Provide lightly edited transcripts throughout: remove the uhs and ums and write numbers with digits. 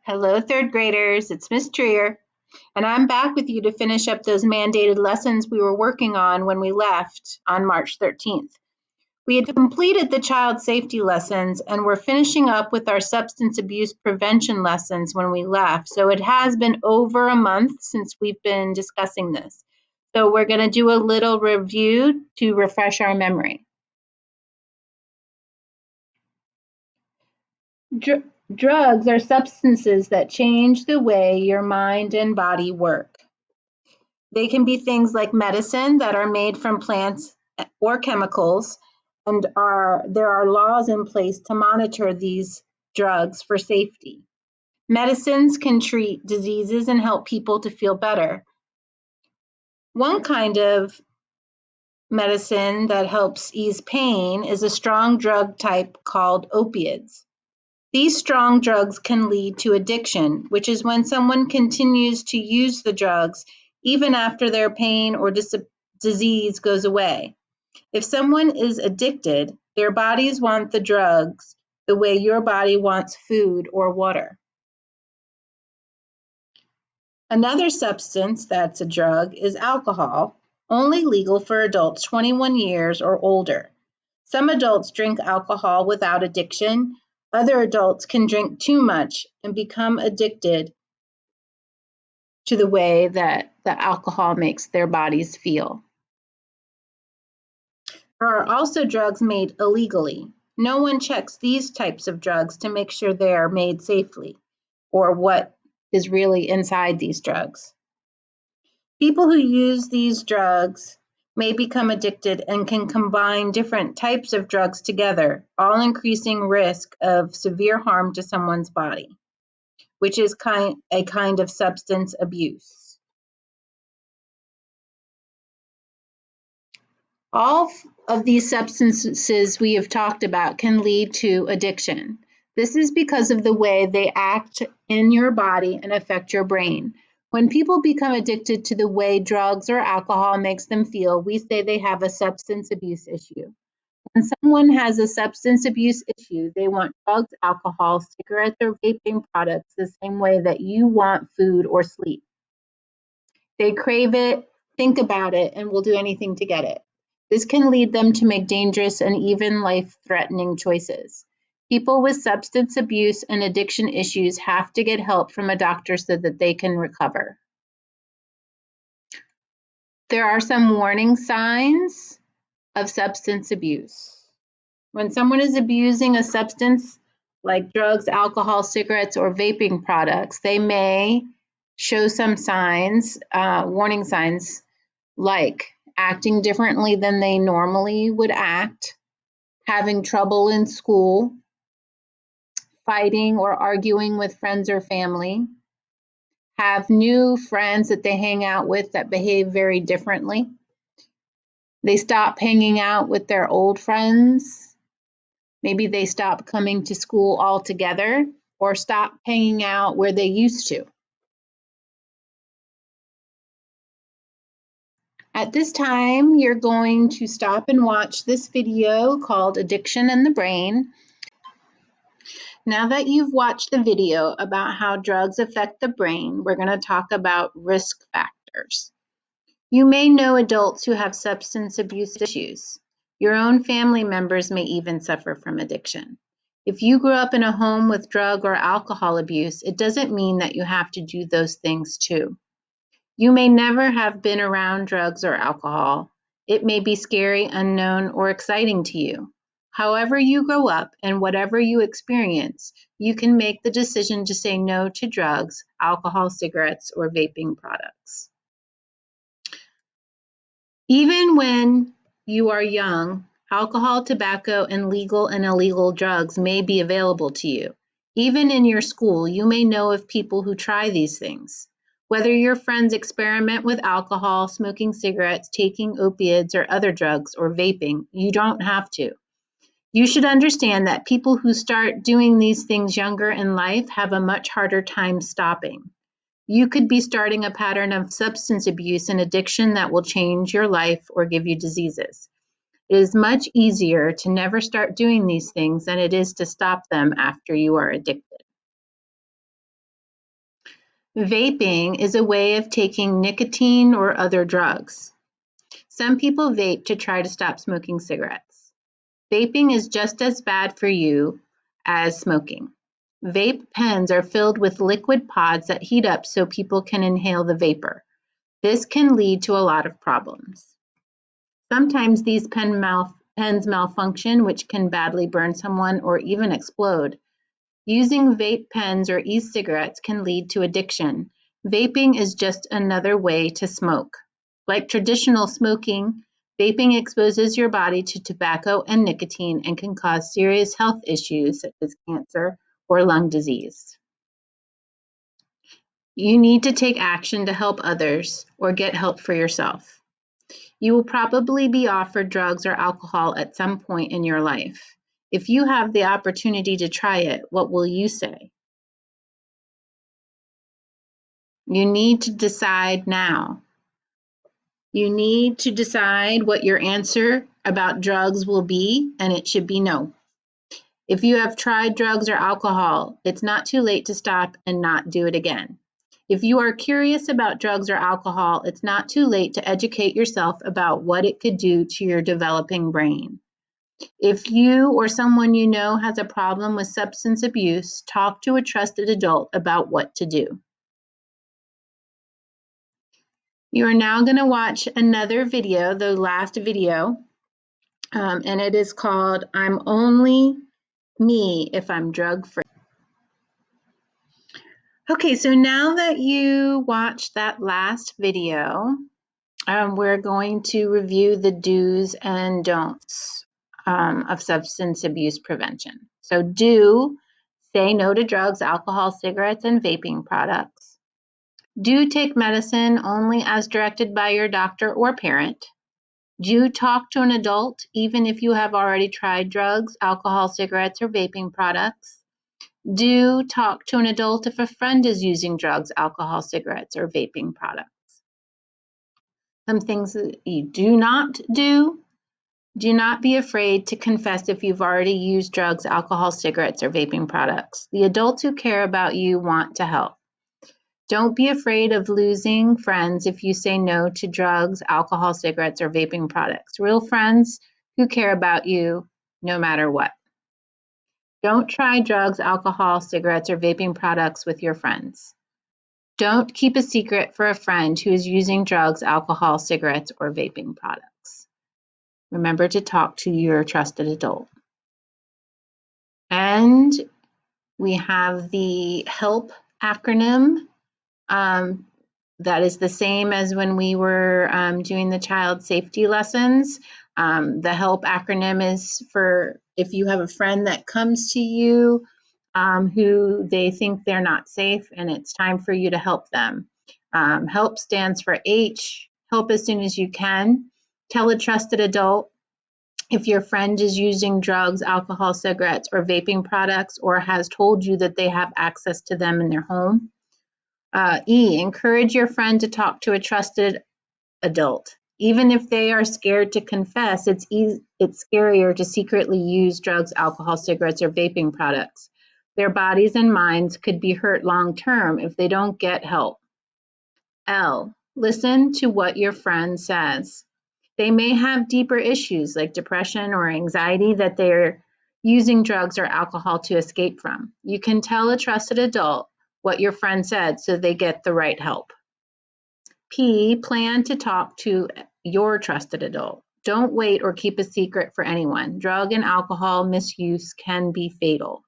Hello, third graders. It's Miss Trier, and I'm back with you to finish up those mandated lessons we were working on when we left on March 13th. We had completed the child safety lessons and we're finishing up with our substance abuse prevention lessons when we left. So it has been over a month since we've been discussing this. So we're going to do a little review to refresh our memory. Drugs are substances that change the way your mind and body work. They can be things like medicine that are made from plants or chemicals, and there are laws in place to monitor these drugs for safety. Medicines can treat diseases and help people to feel better. One kind of medicine that helps ease pain is a strong drug type called opiates. These strong drugs can lead to addiction, which is when someone continues to use the drugs even after their pain or disease goes away. If someone is addicted, their bodies want the drugs the way your body wants food or water. Another substance that's a drug is alcohol, only legal for adults 21 years or older. Some adults drink alcohol without addiction. Other adults can drink too much and become addicted to the way that the alcohol makes their bodies feel. There are also drugs made illegally. No one checks these types of drugs to make sure they are made safely or what is really inside these drugs. People who use these drugs may become addicted and can combine different types of drugs together, all increasing risk of severe harm to someone's body, which is a kind of substance abuse. All of these substances we have talked about can lead to addiction. This is because of the way they act in your body and affect your brain. When people become addicted to the way drugs or alcohol makes them feel, we say they have a substance abuse issue. When someone has a substance abuse issue, they want drugs, alcohol, cigarettes, or vaping products the same way that you want food or sleep. They crave it, think about it, and will do anything to get it. This can lead them to make dangerous and even life-threatening choices. People with substance abuse and addiction issues have to get help from a doctor so that they can recover. There are some warning signs of substance abuse. When someone is abusing a substance like drugs, alcohol, cigarettes, or vaping products, they may show some signs, warning signs, like acting differently than they normally would act, having trouble in school, fighting or arguing with friends or family, have new friends that they hang out with that behave very differently. They stop hanging out with their old friends. Maybe they stop coming to school altogether or stop hanging out where they used to. At this time, you're going to stop and watch this video called Addiction and the Brain. Now that you've watched the video about how drugs affect the brain, we're going to talk about risk factors. You may know adults who have substance abuse issues. Your own family members may even suffer from addiction. If you grew up in a home with drug or alcohol abuse, it doesn't mean that you have to do those things too. You may never have been around drugs or alcohol. It may be scary, unknown, or exciting to you. However you grow up and whatever you experience, you can make the decision to say no to drugs, alcohol, cigarettes, or vaping products. Even when you are young, alcohol, tobacco, and legal and illegal drugs may be available to you. Even in your school, you may know of people who try these things. Whether your friends experiment with alcohol, smoking cigarettes, taking opiates or other drugs, or vaping, you don't have to. You should understand that people who start doing these things younger in life have a much harder time stopping. You could be starting a pattern of substance abuse and addiction that will change your life or give you diseases. It is much easier to never start doing these things than it is to stop them after you are addicted. Vaping is a way of taking nicotine or other drugs. Some people vape to try to stop smoking cigarettes. Vaping is just as bad for you as smoking. Vape pens are filled with liquid pods that heat up so people can inhale the vapor. This can lead to a lot of problems. Sometimes these pens malfunction, which can badly burn someone or even explode. Using vape pens or e-cigarettes can lead to addiction. Vaping is just another way to smoke. Like traditional smoking, vaping exposes your body to tobacco and nicotine and can cause serious health issues such as cancer or lung disease. You need to take action to help others or get help for yourself. You will probably be offered drugs or alcohol at some point in your life. If you have the opportunity to try it, what will you say? You need to decide now. You need to decide what your answer about drugs will be, and it should be no. If you have tried drugs or alcohol, it's not too late to stop and not do it again. If you are curious about drugs or alcohol, it's not too late to educate yourself about what it could do to your developing brain. If you or someone you know has a problem with substance abuse, talk to a trusted adult about what to do. You are now going to watch another video, the last video, and it is called I'm Only Me If I'm Drug Free. Okay, so now that you watched that last video, we're going to review the do's and don'ts of substance abuse prevention. So do say no to drugs, alcohol, cigarettes, and vaping products. Do take medicine only as directed by your doctor or parent. Do talk to an adult, even if you have already tried drugs, alcohol, cigarettes, or vaping products. Do talk to an adult if a friend is using drugs, alcohol, cigarettes, or vaping products. Some things that you do not do. Do not be afraid to confess if you've already used drugs, alcohol, cigarettes, or vaping products. The adults who care about you want to help. Don't be afraid of losing friends if you say no to drugs, alcohol, cigarettes, or vaping products. Real friends who care about you no matter what. Don't try drugs, alcohol, cigarettes, or vaping products with your friends. Don't keep a secret for a friend who is using drugs, alcohol, cigarettes, or vaping products. Remember to talk to your trusted adult. And we have the HELP acronym. That is the same as when we were doing the child safety lessons. The HELP acronym is for if you have a friend that comes to you who they think they're not safe and it's time for you to help them. HELP stands for H, help as soon as you can. Tell a trusted adult if your friend is using drugs, alcohol, cigarettes, or vaping products, or has told you that they have access to them in their home. E, encourage your friend to talk to a trusted adult. Even if they are scared to confess, it's scarier to secretly use drugs, alcohol, cigarettes, or vaping products. Their bodies and minds could be hurt long term if they don't get help. L, listen to what your friend says. They may have deeper issues like depression or anxiety that they're using drugs or alcohol to escape from. You can tell a trusted adult what your friend said so they get the right help. P, plan to talk to your trusted adult. Don't wait or keep a secret for anyone. Drug and alcohol misuse can be fatal.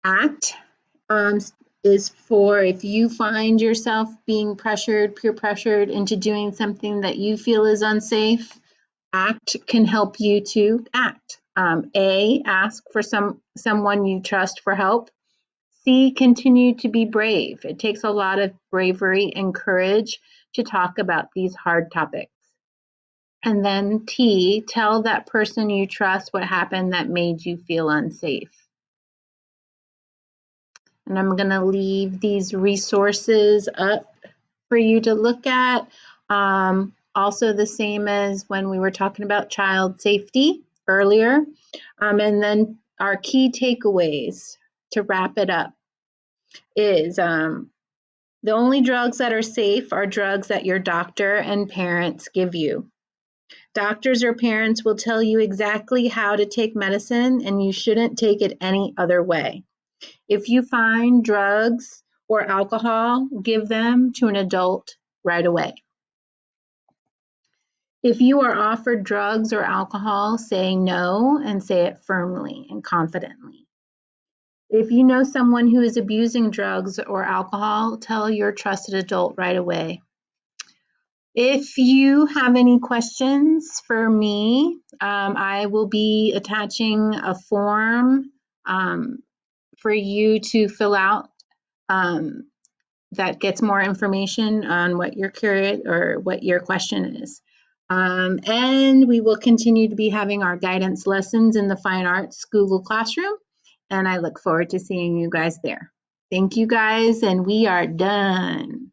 ACT is for if you find yourself being pressured, peer pressured into doing something that you feel is unsafe. ACT can help you to act. A, ask for someone you trust for help. C, continue to be brave. It takes a lot of bravery and courage to talk about these hard topics. And then T, tell that person you trust what happened that made you feel unsafe. And I'm going to leave these resources up for you to look at. Also the same as when we were talking about child safety earlier. And then our key takeaways. to wrap it up is the only drugs that are safe are drugs that your doctor and parents give you. Doctors or parents will tell you exactly how to take medicine, and you shouldn't take it any other way. If you find drugs or alcohol, give them to an adult right away. If you are offered drugs or alcohol, say no and say it firmly and confidently. If you know someone who is abusing drugs or alcohol, tell your trusted adult right away. If you have any questions for me, I will be attaching a form for you to fill out that gets more information on what you're curious or what your question is. And we will continue to be having our guidance lessons in the Fine Arts Google Classroom, and I look forward to seeing you guys there. Thank you guys, and we are done.